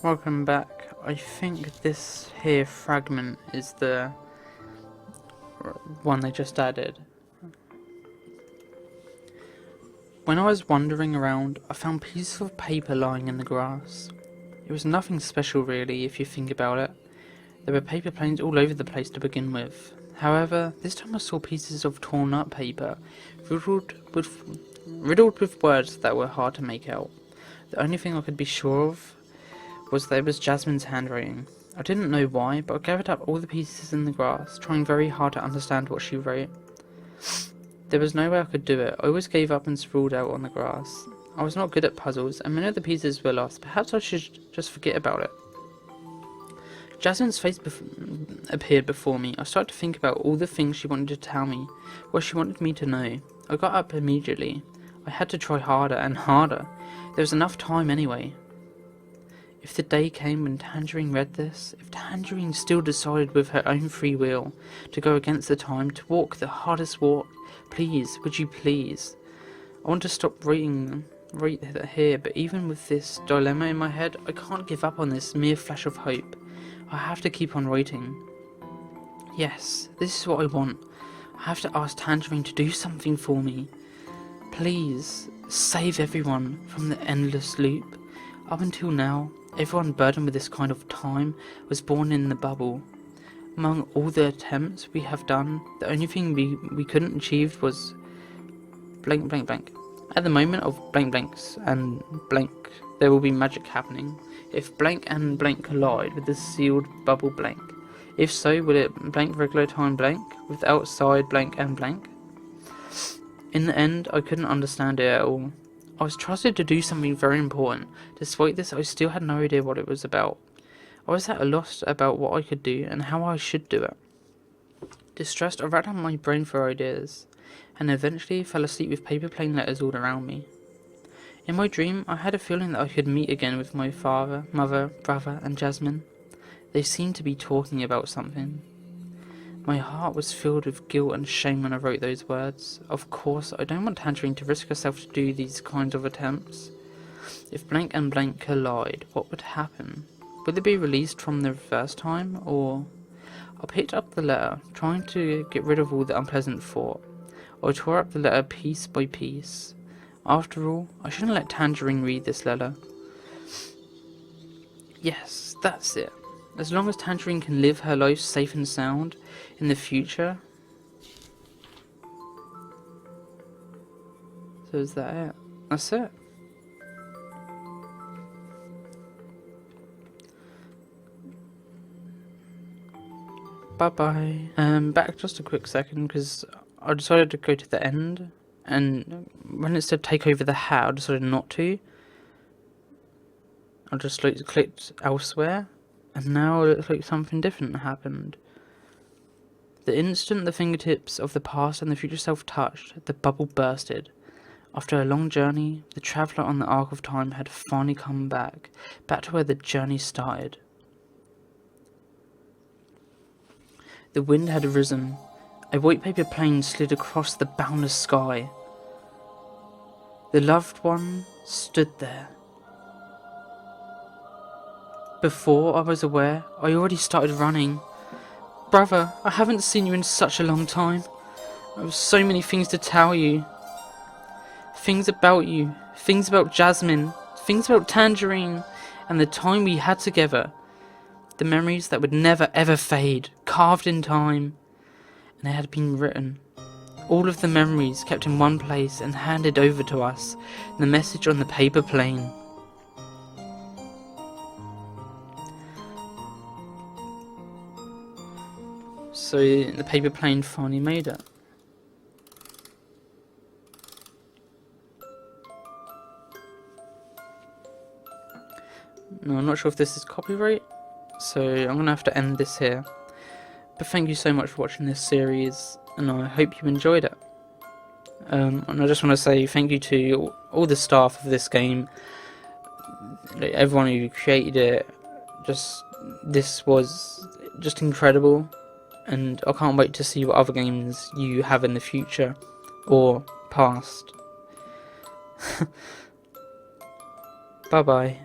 Welcome back. I think this here fragment is the one they just added. When I was wandering around, I found pieces of paper lying in the grass. It was nothing special really, if you think about it. There were paper planes all over the place to begin with. However, this time I saw pieces of torn up paper, riddled with words that were hard to make out. The only thing I could be sure of was that it was Jasmine's handwriting. I didn't know why, but I gathered up all the pieces in the grass, trying very hard to understand what she wrote. There was no way I could do it. I always gave up and sprawled out on the grass. I was not good at puzzles, and many of the pieces were lost. Perhaps I should just forget about it. Jasmine's face appeared before me. I started to think about all the things she wanted to tell me, what she wanted me to know. I got up immediately. I had to try harder and harder. There was enough time anyway. If the day came when Tangerine read this, if Tangerine still decided with her own free will to go against the time, to walk the hardest walk, please, would you please? I want to stop reading right here, but even with this dilemma in my head, I can't give up on this mere flash of hope. I have to keep on waiting. Yes, this is what I want. I have to ask Tangerine to do something for me. Please, save everyone from the endless loop. Up until now, everyone burdened with this kind of time was born in the bubble. Among all the attempts we have done, the only thing we couldn't achieve was blank blank blank. At the moment of blank blanks and blank, there will be magic happening. If blank and blank collide with the sealed bubble blank. If so, will it blank regular time blank with outside blank and blank? In the end, I couldn't understand it at all. I was trusted to do something very important. Despite this, I still had no idea what it was about. I was at a loss about what I could do and how I should do it. Distressed, I ran out my brain for ideas, and eventually fell asleep with paper plane letters all around me. In my dream, I had a feeling that I could meet again with my father, mother, brother, and Jasmine. They seemed to be talking about something. My heart was filled with guilt and shame when I wrote those words. Of course, I don't want Tangerine to risk herself to do these kinds of attempts. If blank and blank collide, what would happen? Would it be released from the first time, or... I picked up the letter, trying to get rid of all the unpleasant thought. I tore up the letter piece by piece. After all, I shouldn't let Tangerine read this letter. Yes, that's it. As long as Tangerine can live her life safe and sound in the future. So is that it? That's it. Bye bye. Back just a quick second because I decided to go to the end, and when it said take over the hat, I decided not to. I just clicked elsewhere, and now it looks like something different happened. The instant the fingertips of the past and the future self touched, the bubble bursted. After a long journey, the traveller on the Ark of Time had finally come back to where the journey started. The wind had risen. A white paper plane slid across the boundless sky. The loved one stood there. Before I was aware, I already started running. Brother, I haven't seen you in such a long time. I have so many things to tell you. Things about you, things about Jasmine, things about Tangerine, and the time we had together. The memories that would never ever fade, carved in time. And they had been written. All of the memories kept in one place and handed over to us. The message on the paper plane. So the paper plane finally made it. No, I'm not sure if this is copyright, so I'm going to have to end this here. But thank you so much for watching this series, and I hope you enjoyed it. And I just want to say thank you to all the staff of this game, everyone who created it. This was just incredible, and I can't wait to see what other games you have in the future, or past. Bye bye.